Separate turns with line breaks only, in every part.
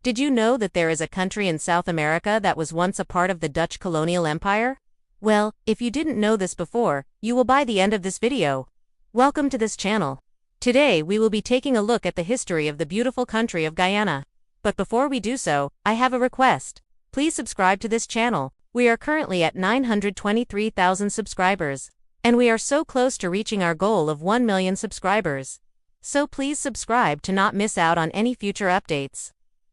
Did you know that there is a country in South America that was once a part of the Dutch colonial empire? Well, if you didn't know this before, you will by the end of this video. Welcome to this channel. Today we will be taking a look at the history of the beautiful country of Guyana. But before we do so, I have a request. Please subscribe to this channel. We are currently at 923,000 subscribers. And we are so close to reaching our goal of 1 million subscribers. So please subscribe to not miss out on any future updates.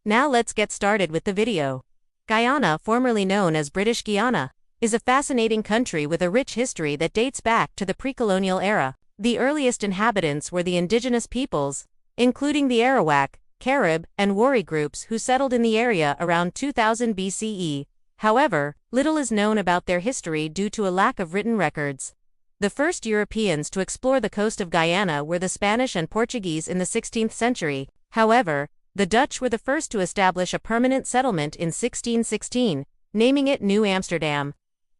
Now let's get started with the video. Guyana, formerly known as British Guiana, is a fascinating country with a rich history that dates back to the pre-colonial era. The earliest inhabitants were the indigenous peoples, including the Arawak, Carib, and Wari groups who settled in the area around 2000 BCE. However, little is known about their history due to a lack of written records. The first Europeans to explore the coast of Guyana were the Spanish and Portuguese in the 16th century. However, the Dutch were the first to establish a permanent settlement in 1616, naming it New Amsterdam.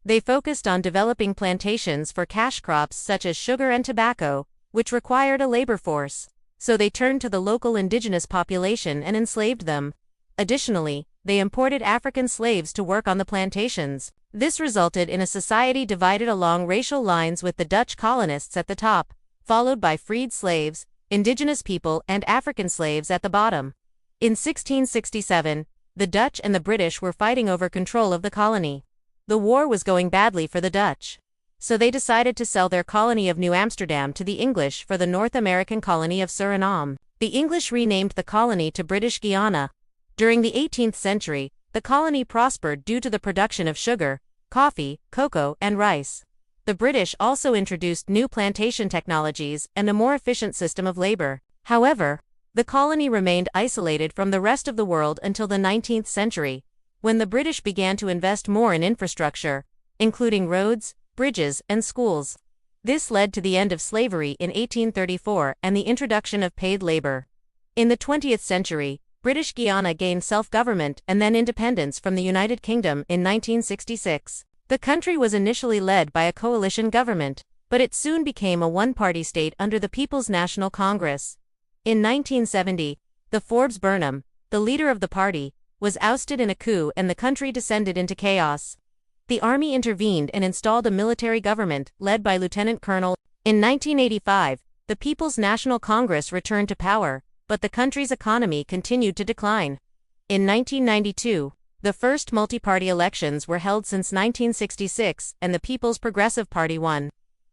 They focused on developing plantations for cash crops such as sugar and tobacco, which required a labor force. So they turned to the local indigenous population and enslaved them. Additionally, they imported African slaves to work on the plantations. This resulted in a society divided along racial lines with the Dutch colonists at the top, followed by freed slaves, indigenous people, and African slaves at the bottom. In 1667, the Dutch and the British were fighting over control of the colony. The war was going badly for the Dutch. So they decided to sell their colony of New Amsterdam to the English for the North American colony of Suriname. The English renamed the colony to British Guiana. During the 18th century, the colony prospered due to the production of sugar, coffee, cocoa, and rice. The British also introduced new plantation technologies and a more efficient system of labor. However, the colony remained isolated from the rest of the world until the 19th century, when the British began to invest more in infrastructure, including roads, bridges, and schools. This led to the end of slavery in 1834 and the introduction of paid labor. In the 20th century, British Guiana gained self-government and then independence from the United Kingdom in 1966. The country was initially led by a coalition government, but it soon became a one-party state under the People's National Congress. In 1970, the Forbes Burnham, the leader of the party, was ousted in a coup and the country descended into chaos. The army intervened and installed a military government led by Lieutenant Colonel. In 1985, the People's National Congress returned to power, but the country's economy continued to decline. In 1992, the first multi-party elections were held since 1966 and the People's Progressive Party won.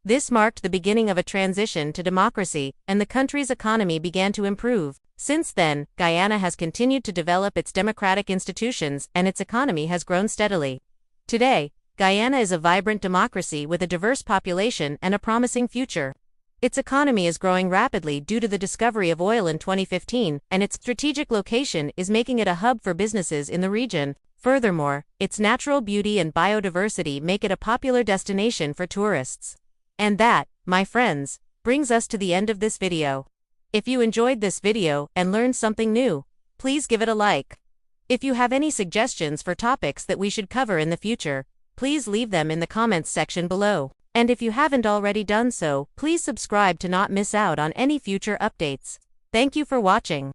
This marked the beginning of a transition to democracy, and the country's economy began to improve. Since then, Guyana has continued to develop its democratic institutions and its economy has grown steadily. Today, Guyana is a vibrant democracy with a diverse population and a promising future. Its economy is growing rapidly due to the discovery of oil in 2015, and its strategic location is making it a hub for businesses in the region. Furthermore, its natural beauty and biodiversity make it a popular destination for tourists. And that, my friends, brings us to the end of this video. If you enjoyed this video and learned something new, please give it a like. If you have any suggestions for topics that we should cover in the future, please leave them in the comments section below. And if you haven't already done so, please subscribe to not miss out on any future updates. Thank you for watching.